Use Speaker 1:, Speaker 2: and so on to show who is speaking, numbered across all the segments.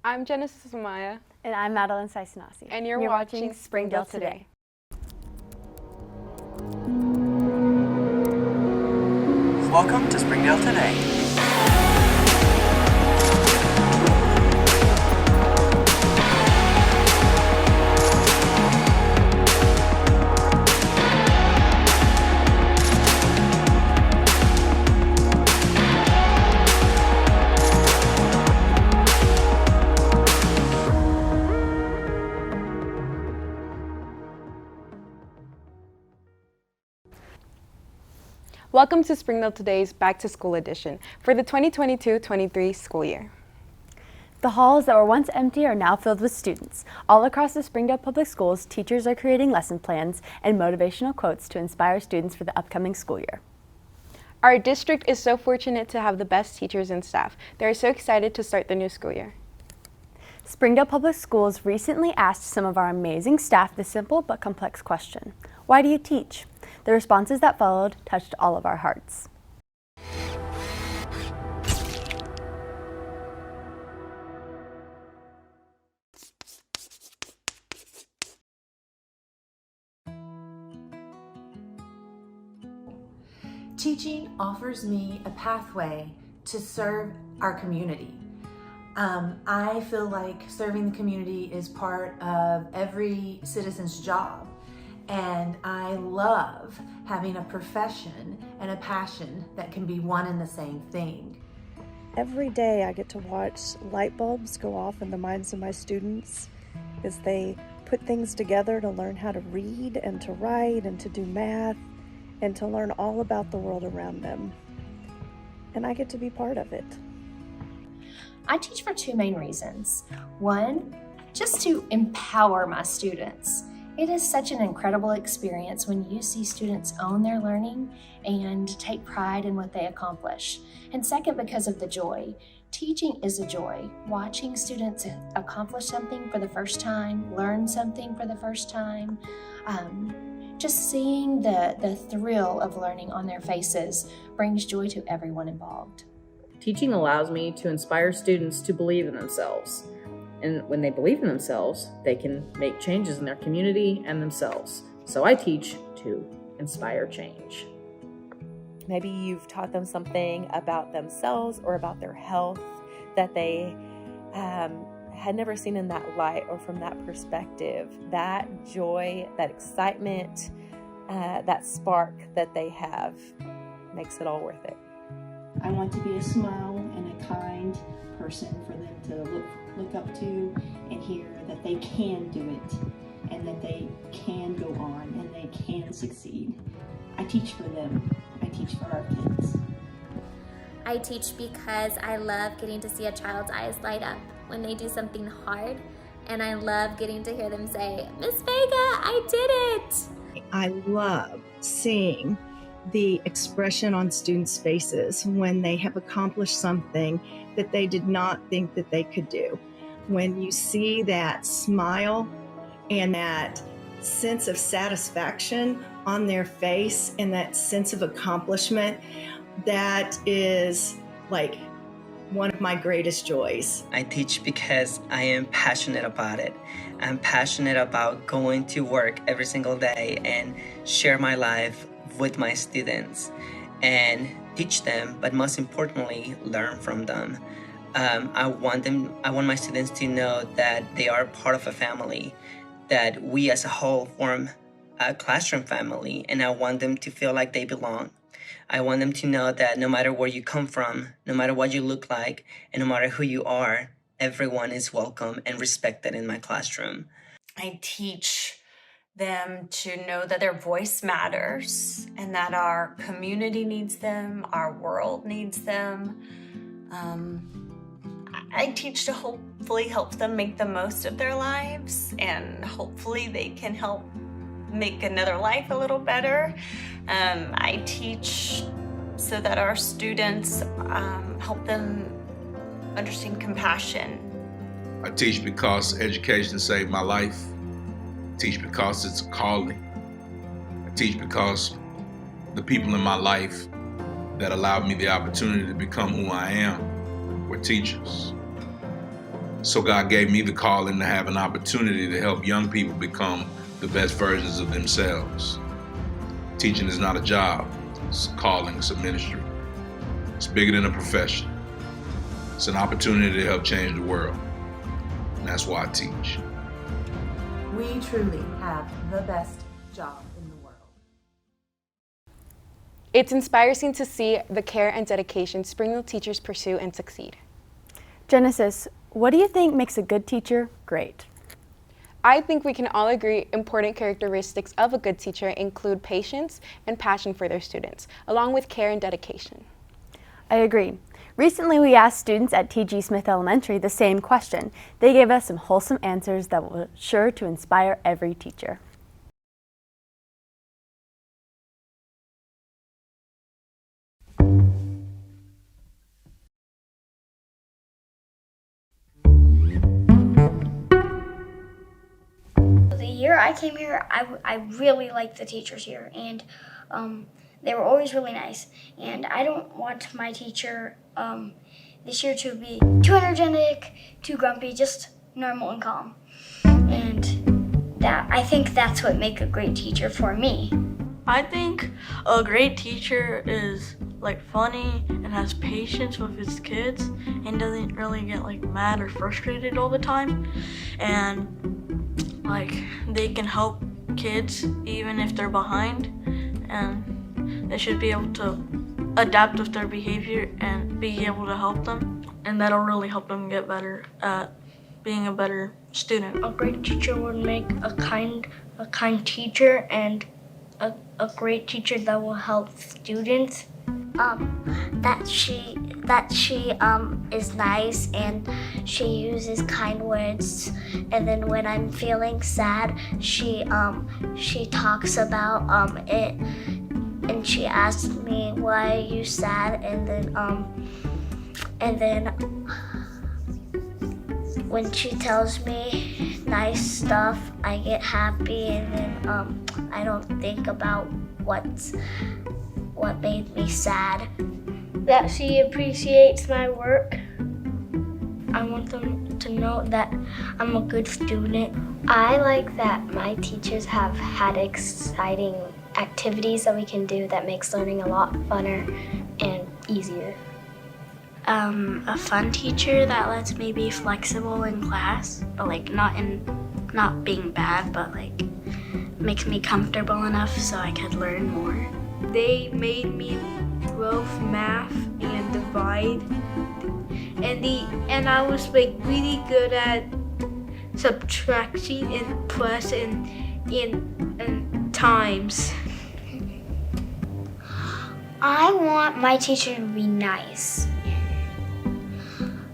Speaker 1: I'm Genesis Amaya.
Speaker 2: And I'm Madeline Saisanasi.
Speaker 1: And you're watching Springdale Today.
Speaker 3: Welcome to Springdale Today.
Speaker 1: Welcome to Springdale Today's Back to School edition for the 2022-23 school year.
Speaker 2: The halls that were once empty are now filled with students. All across the Springdale Public Schools, teachers are creating lesson plans and motivational quotes to inspire students for the upcoming school year.
Speaker 1: Our district is so fortunate to have the best teachers and staff. They are so excited to start the new school year.
Speaker 2: Springdale Public Schools recently asked some of our amazing staff the simple but complex question: why do you teach? The responses that followed touched all of our hearts.
Speaker 4: Teaching offers me a pathway to serve our community. I feel like serving the community is part of every citizen's job. And I love having a profession and a passion that can be one and the same thing.
Speaker 5: Every day I get to watch light bulbs go off in the minds of my students as they put things together to learn how to read and to write and to do math and to learn all about the world around them. And I get to be part of it.
Speaker 6: I teach for two main reasons. One, just to empower my students. It is such an incredible experience when you see students own their learning and take pride in what they accomplish. And second, because of the joy. Teaching is a joy. Watching students accomplish something for the first time, learn something for the first time, just seeing the thrill of learning on their faces brings joy to everyone involved.
Speaker 7: Teaching allows me to inspire students to believe in themselves. And when they believe in themselves, they can make changes in their community and themselves. So I teach to inspire change.
Speaker 8: Maybe you've taught them something about themselves or about their health that they had never seen in that light or from that perspective. That joy, that excitement, that spark that they have makes it all worth it.
Speaker 9: I want to be a smile and a kind person for them to look up to and hear that they can do it and that they can go on and they can succeed. I teach for them. I teach for our kids.
Speaker 10: I teach because I love getting to see a child's eyes light up when they do something hard, and I love getting to hear them say, "Miss Vega, I did it!"
Speaker 11: I love seeing the expression on students' faces when they have accomplished something that they did not think that they could do. When you see that smile and that sense of satisfaction on their face and that sense of accomplishment, that is like one of my greatest joys.
Speaker 3: I teach because I am passionate about it. I'm passionate about going to work every single day and share my life with my students and teach them, but most importantly, learn from them. I want my students to know that they are part of a family, that we as a whole form a classroom family, and I want them to feel like they belong. I want them to know that no matter where you come from, no matter what you look like, and no matter who you are, everyone is welcome and respected in my classroom.
Speaker 12: I teach them to know that their voice matters and that our community needs them, our world needs them. I teach to hopefully help them make the most of their lives, and hopefully they can help make another life a little better. I teach so that our students help them understand compassion.
Speaker 13: I teach because education saved my life. I teach because it's a calling. I teach because the people in my life that allowed me the opportunity to become who I am were teachers. So God gave me the calling to have an opportunity to help young people become the best versions of themselves. Teaching is not a job, it's a calling, it's a ministry. It's bigger than a profession. It's an opportunity to help change the world. And that's why I teach.
Speaker 4: We truly have the best job in the world.
Speaker 1: It's inspiring to see the care and dedication Springdale teachers pursue and succeed.
Speaker 2: Genesis, what do you think makes a good teacher great?
Speaker 1: I think we can all agree important characteristics of a good teacher include patience and passion for their students, along with care and dedication.
Speaker 2: I agree. Recently, we asked students at T.G. Smith Elementary the same question. They gave us some wholesome answers that were sure to inspire every teacher.
Speaker 14: The year I came here, I really liked the teachers here, and they were always really nice. And I don't want my teacher this year to be too energetic, too grumpy, just normal and calm. And I think that's what makes a great teacher for me.
Speaker 15: I think a great teacher is like funny and has patience with his kids and doesn't really get like mad or frustrated all the time. And like they can help kids even if they're behind, and they should be able to adapt with their behavior and be able to help them, and that'll really help them get better at being a better student.
Speaker 14: A great teacher would make a kind teacher, and a great teacher that will help students. That she is nice and she uses kind words, and then when I'm feeling sad, she talks about it, and she asks me, why are you sad, and then when she tells me nice stuff, I get happy, and then I don't think about what made me sad. That she appreciates my work. I want them to know that I'm a good student. I like that my teachers have had exciting activities that we can do that makes learning a lot funner and easier. A fun teacher that lets me be flexible in class, but like not being bad, but like makes me comfortable enough so I could learn more.
Speaker 16: They made me love math and divide, and I was like really good at subtraction and plus and times.
Speaker 14: I want my teacher to be nice.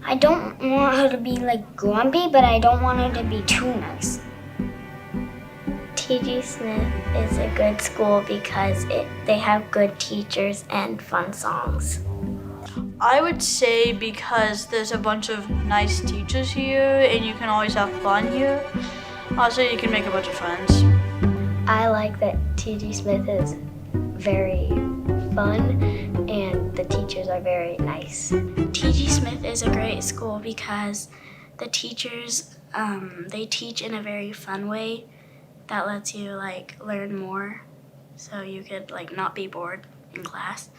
Speaker 14: I don't want her to be like grumpy, but I don't want her to be too nice. T.G. Smith is a good school because they have good teachers and fun songs.
Speaker 15: I would say because there's a bunch of nice teachers here and you can always have fun here. Also, you can make a bunch of friends.
Speaker 14: I like that T.G. Smith is very fun and the teachers are very nice. T.G. Smith is a great school because the teachers, they teach in a very fun way that lets you like learn more, so you could like not be bored in class.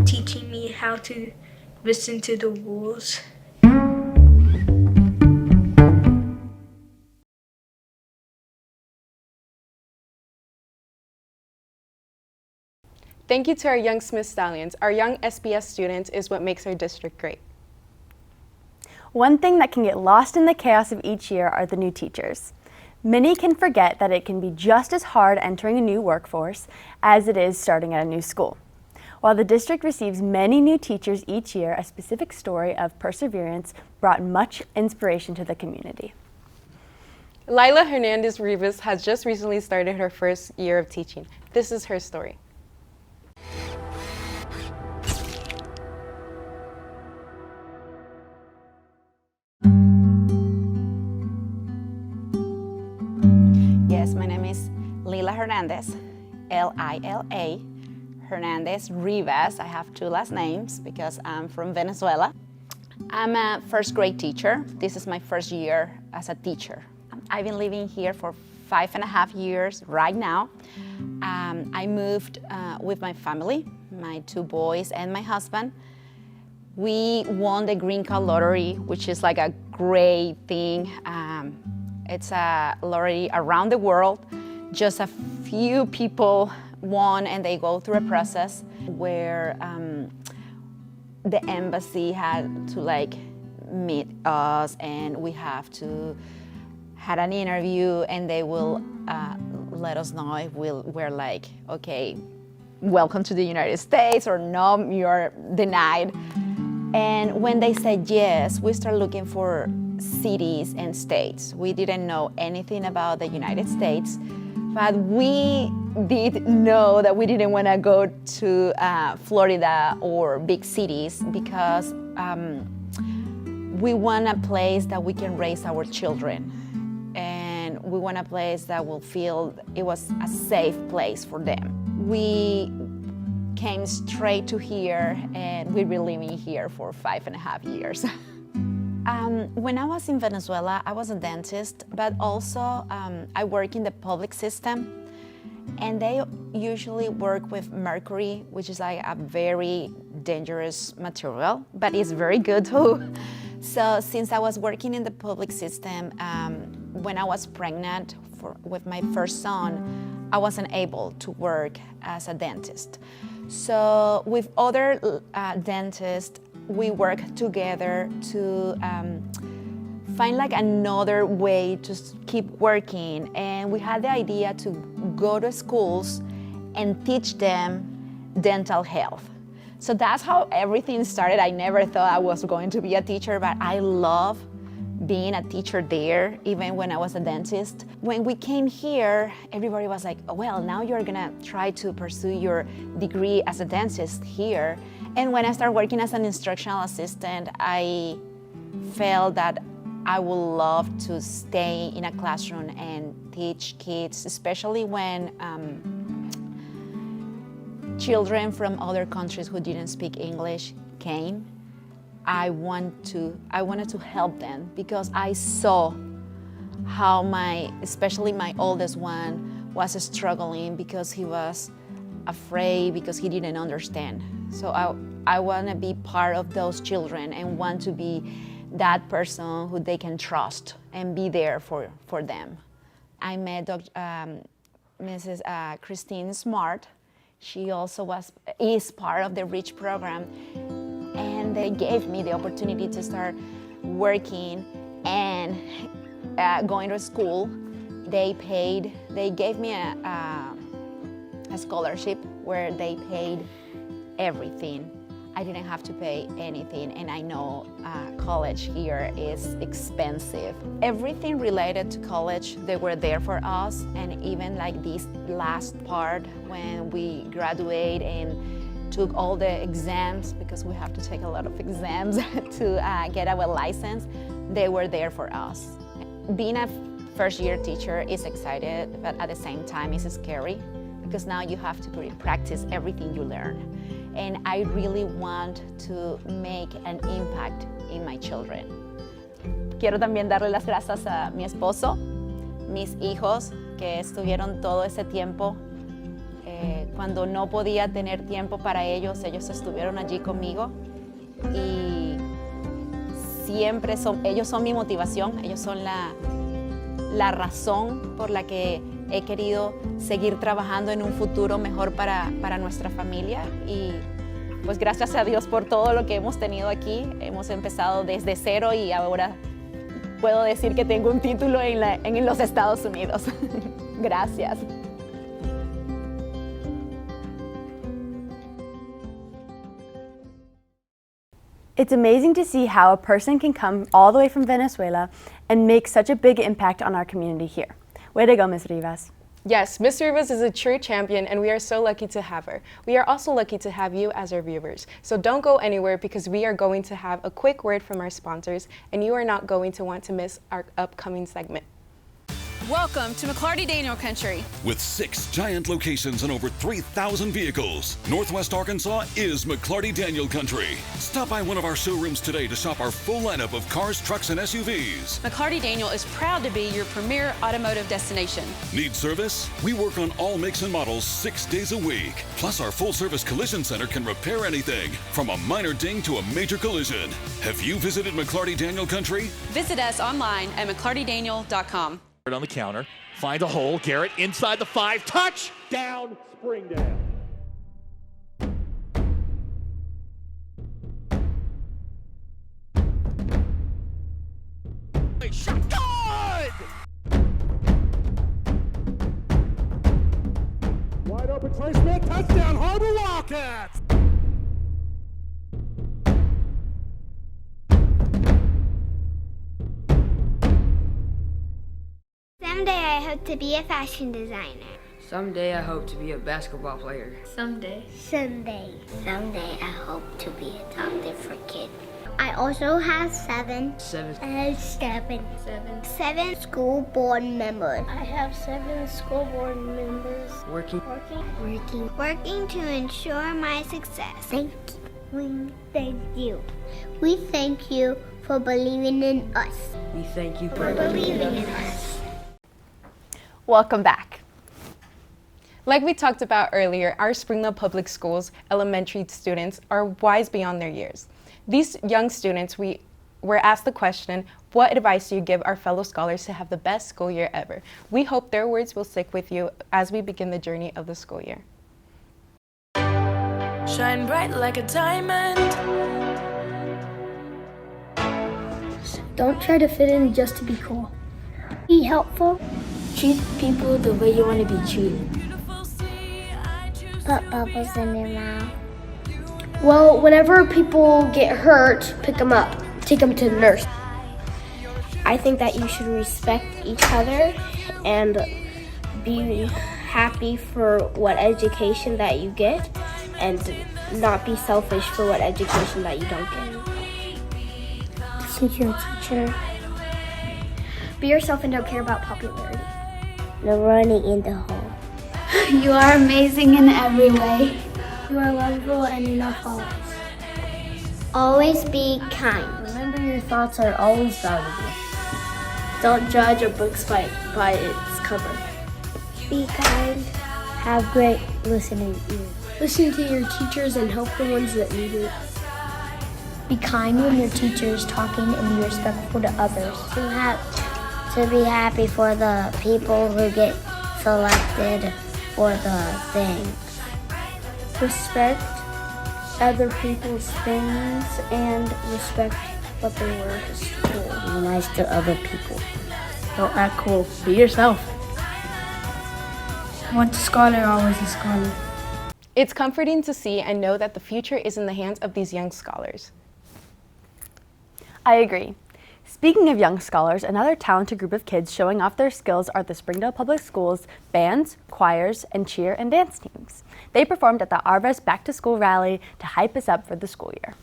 Speaker 16: Teaching me how to listen to the rules.
Speaker 1: Thank you to our young Smith Stallions. Our young SBS students is what makes our district great.
Speaker 2: One thing that can get lost in the chaos of each year are the new teachers. Many can forget that it can be just as hard entering a new workforce as it is starting at a new school. While the district receives many new teachers each year, a specific story of perseverance brought much inspiration to the community.
Speaker 1: Lila Hernandez Rivas has just recently started her first year of teaching. This is her story.
Speaker 17: Yes, my name is Lila Hernandez, L-I-L-A, Hernandez Rivas. I have two last names because I'm from Venezuela. I'm a first grade teacher. This is my first year as a teacher. I've been living here for 5.5 years right now. I moved with my family, my 2 boys and my husband. We won the green card lottery, which is like a great thing. It's a lottery around the world. Just a few people won, and they go through a process where the embassy had to like meet us, and we have to had an interview, and they will let us know if we're like, okay, welcome to the United States, or no, you're denied. And when they said yes, we start looking for cities and states. We didn't know anything about the United States, but we did know that we didn't want to go to Florida or big cities because we want a place that we can raise our children. And we want a place that will feel it was a safe place for them. We came straight to here, and we've been living here for 5.5 years. When I was in Venezuela, I was a dentist, but also I work in the public system, and they usually work with mercury, which is like a very dangerous material, but it's very good too. So since I was working in the public system, when I was pregnant with my first son, I wasn't able to work as a dentist. So with other dentists, we work together to find like another way to keep working. And we had the idea to go to schools and teach them dental health. So that's how everything started. I never thought I was going to be a teacher, but I love being a teacher there, even when I was a dentist. When we came here, everybody was like, oh, well, now you're gonna try to pursue your degree as a dentist here. And when I started working as an instructional assistant, I felt that I would love to stay in a classroom and teach kids, especially when children from other countries who didn't speak English came. I wanted to help them because I saw how especially my oldest one was struggling because he was afraid, because he didn't understand. So I want to be part of those children and want to be that person who they can trust and be there for them. I met Mrs. Christine Smart. She also is part of the REACH program, and they gave me the opportunity to start working and going to school. They gave me a scholarship where they paid everything. I didn't have to pay anything, and I know college here is expensive. Everything related to college, they were there for us, and even like this last part when we graduate and took all the exams, because we have to take a lot of exams to get our license, they were there for us. Being a first-year teacher is exciting, but at the same time it's scary, because now you have to put in practice everything you learn. And I really want to make an impact in my children. Quiero también darle las gracias a mi esposo, mis hijos, que estuvieron todo ese tiempo. Cuando no podía tener tiempo para ellos, ellos estuvieron allí conmigo. Y siempre ellos son mi motivación, ellos son la razón por la que he querido seguir trabajando en un futuro mejor para nuestra familia, y pues gracias a Dios por todo lo que hemos tenido aquí. Hemos empezado desde cero y ahora puedo decir que tengo un título en los Estados Unidos. Gracias.
Speaker 2: It's amazing to see how a person can come all the way from Venezuela and make such a big impact on our community here. Way to go, Ms. Rivas.
Speaker 1: Yes, Ms. Rivas is a true champion, and we are so lucky to have her. We are also lucky to have you as our viewers. So don't go anywhere, because we are going to have a quick word from our sponsors, and you are not going to want to miss our upcoming segment.
Speaker 18: Welcome to McClarty Daniel Country.
Speaker 19: With 6 giant locations and over 3,000 vehicles, Northwest Arkansas is McClarty Daniel Country. Stop by one of our showrooms today to shop our full lineup of cars, trucks, and SUVs.
Speaker 18: McClarty Daniel is proud to be your premier automotive destination.
Speaker 19: Need service? We work on all makes and models 6 days a week. Plus, our full-service collision center can repair anything, from a minor ding to a major collision. Have you visited McClarty Daniel Country?
Speaker 18: Visit us online at mcclartydaniel.com.
Speaker 20: On the counter, finds a hole. Garrett inside the 5, touchdown Springdale. Shot good! Wide open Trey Smith, touchdown Har-BER Wildcats!
Speaker 21: Someday I hope to be a fashion designer.
Speaker 22: Someday I hope to be a basketball player.
Speaker 21: Someday. Someday. Someday I hope to be a doctor for kids. I also have 7.
Speaker 22: 7.
Speaker 21: I have 7. 7 school board members. I have 7 school board members.
Speaker 22: Working
Speaker 21: to ensure my success. Thank you. We thank you for believing in us.
Speaker 22: We thank you
Speaker 21: for believing in us.
Speaker 1: Welcome back. Like we talked about earlier, our Springdale Public Schools elementary students are wise beyond their years. These young students, we were asked the question, what advice do you give our fellow scholars to have the best school year ever? We hope their words will stick with you as we begin the journey of the school year.
Speaker 23: Shine bright like a diamond.
Speaker 24: Don't try to fit in just to be cool. Be helpful. Treat people the way you want to be treated.
Speaker 21: Put bubbles in your mouth.
Speaker 24: Well, whenever people get hurt, pick them up. Take them to the nurse. I think that you should respect each other and be happy for what education that you get and not be selfish for what education that you don't get. Listen to your teacher. Be yourself and don't care about popularity.
Speaker 21: No running in the hole.
Speaker 24: You are amazing in every way. You are lovable and enough always.
Speaker 21: Always be kind.
Speaker 24: Remember your thoughts are always valuable. Don't judge a book by its cover.
Speaker 21: Be kind. Have great listening ears.
Speaker 24: Listen to your teachers and help the ones that need it.
Speaker 21: Be kind when your teacher is talking and be respectful to others. To be happy for the people who get selected for the things.
Speaker 24: Respect other people's things and respect what they wear to school.
Speaker 21: Be nice to other people.
Speaker 24: Don't act cool. Be yourself. Once a scholar, always a scholar.
Speaker 1: It's comforting to see and know that the future is in the hands of these young scholars.
Speaker 2: I agree. Speaking of young scholars, another talented group of kids showing off their skills are the Springdale Public Schools bands, choirs, and cheer and dance teams. They performed at the HAR-BER Back to School rally to hype us up for the school year.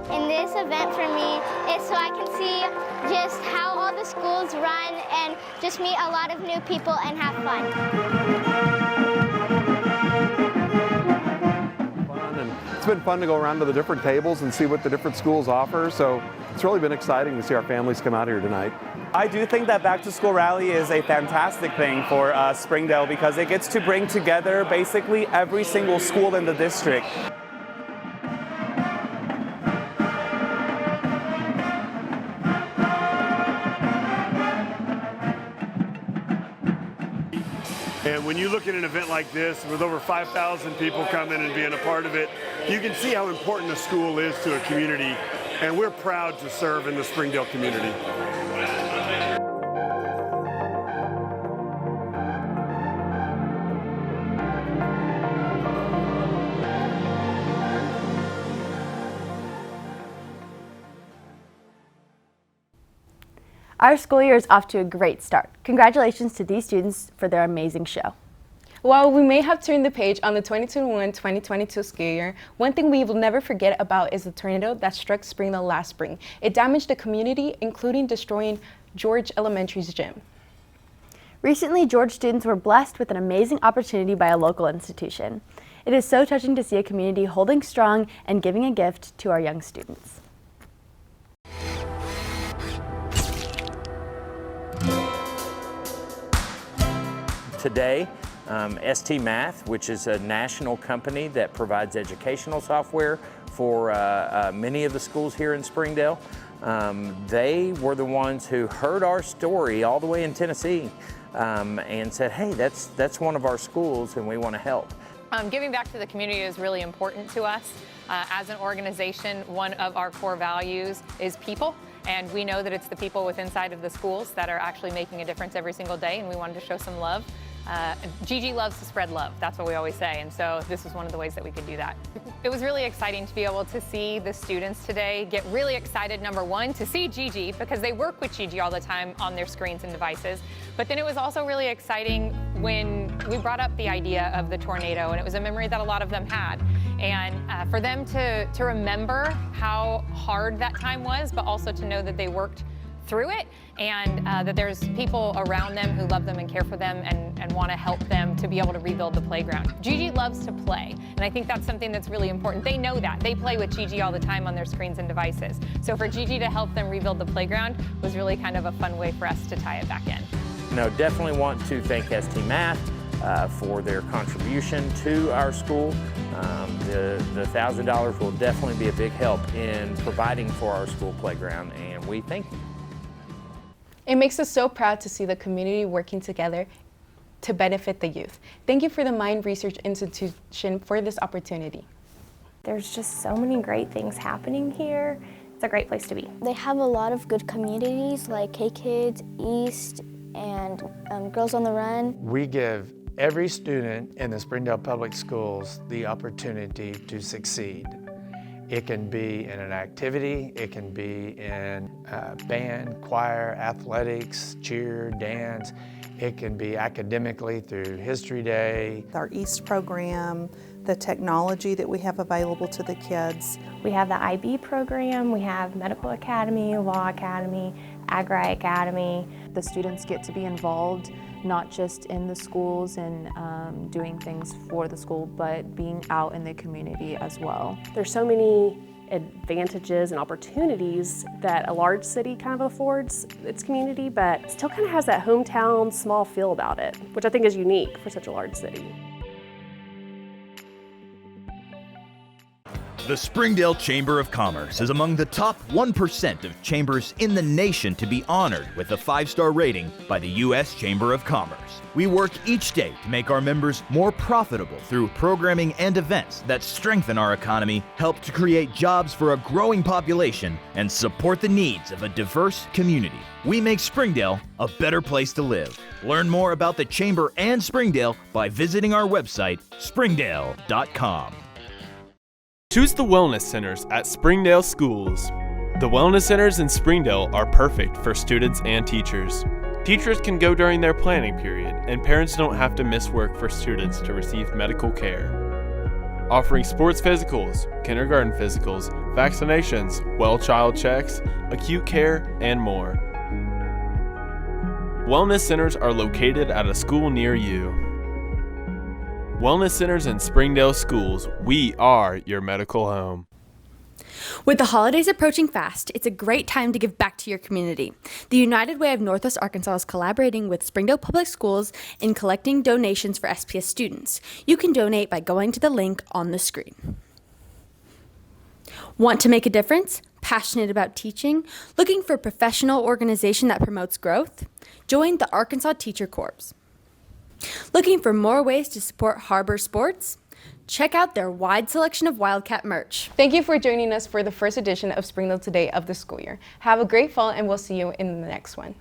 Speaker 21: And this event for me is so I can see just how all the schools run and just meet a lot of new people and have fun.
Speaker 25: It's been fun to go around to the different tables and see what the different schools offer, so it's really been exciting to see our families come out here tonight.
Speaker 26: I do think that Back to School Rally is a fantastic thing for Springdale because it gets to bring together basically every single school in the district.
Speaker 27: And when you look at an event like this, with over 5,000 people coming and being a part of it, you can see how important a school is to a community, and we're proud to serve in the Springdale community.
Speaker 2: Our school year is off to a great start. Congratulations to these students for their amazing show.
Speaker 1: While we may have turned the page on the 2021-2022 school year, one thing we will never forget about is the tornado that struck Springdale last spring. It damaged the community, including destroying George Elementary's gym.
Speaker 2: Recently, George students were blessed with an amazing opportunity by a local institution. It is so touching to see a community holding strong and giving a gift to our young students.
Speaker 5: Today, ST Math, which is a national company that provides educational software for many of the schools here in Springdale, they were the ones who heard our story all the way in Tennessee and said, hey, that's one of our schools and we want to help.
Speaker 6: Giving back to the community is really important to us. As an organization, one of our core values is people. And we know that it's the people within inside of the schools that are actually making a difference every single day, and we wanted to show some love. Gigi loves to spread love, that's what we always say, and so this is one of the ways that we could do that. It was really exciting to be able to see the students today get really excited, number one, to see Gigi, because they work with Gigi all the time on their screens and devices, but then it was also really exciting when we brought up the idea of the tornado, and it was a memory that a lot of them had. And for them to remember how hard that time was, but also to know that they worked through it, and that there's people around them who love them and care for them and want to help them to be able to rebuild the playground. Gigi loves to play, and I think that's something that's really important. They know that. They play with Gigi all the time on their screens and devices. So for Gigi to help them rebuild the playground was really kind of a fun way for us to tie it back in.
Speaker 5: No, definitely want to thank ST Math for their contribution to our school. The $1,000 will definitely be a big help in providing for our school playground, and we thank you.
Speaker 1: It makes us so proud to see the community working together to benefit the youth. Thank you for the Mind Research Institution for this opportunity.
Speaker 7: There's just so many great things happening here. It's a great place to be.
Speaker 21: They have a lot of good communities like K-Kids, East, and Girls on the Run.
Speaker 8: We give every student in the Springdale Public Schools the opportunity to succeed. It can be in an activity, it can be in band, choir, athletics, cheer, dance. It can be academically through History Day.
Speaker 9: Our East program, the technology that we have available to the kids.
Speaker 7: We have the IB program, we have Medical Academy, Law Academy, Agri Academy.
Speaker 10: The students get to be involved not just in the schools and doing things for the school, but being out in the community as well.
Speaker 11: There's so many advantages and opportunities that a large city kind of affords its community, but still kind of has that hometown small feel about it, which I think is unique for such a large city.
Speaker 28: The Springdale Chamber of Commerce is among the top 1% of chambers in the nation to be honored with a 5-star rating by the U.S. Chamber of Commerce. We work each day to make our members more profitable through programming and events that strengthen our economy, help to create jobs for a growing population, and support the needs of a diverse community. We make Springdale a better place to live. Learn more about the Chamber and Springdale by visiting our website, springdale.com.
Speaker 29: Choose the Wellness Centers at Springdale Schools. The Wellness Centers in Springdale are perfect for students and teachers. Teachers can go during their planning period, and parents don't have to miss work for students to receive medical care. Offering sports physicals, kindergarten physicals, vaccinations, well child checks, acute care, and more. Wellness Centers are located at a school near you. Wellness Centers in Springdale Schools, we are your medical home.
Speaker 2: With the holidays approaching fast, it's a great time to give back to your community. The United Way of Northwest Arkansas is collaborating with Springdale Public Schools in collecting donations for SPS students. You can donate by going to the link on the screen. Want to make a difference? Passionate about teaching? Looking for a professional organization that promotes growth? Join the Arkansas Teacher Corps. Looking for more ways to support HAR-BER sports? Check out their wide selection of Wildcat merch.
Speaker 1: Thank you for joining us for the first edition of Springdale Today of the school year. Have a great fall, and we'll see you in the next one.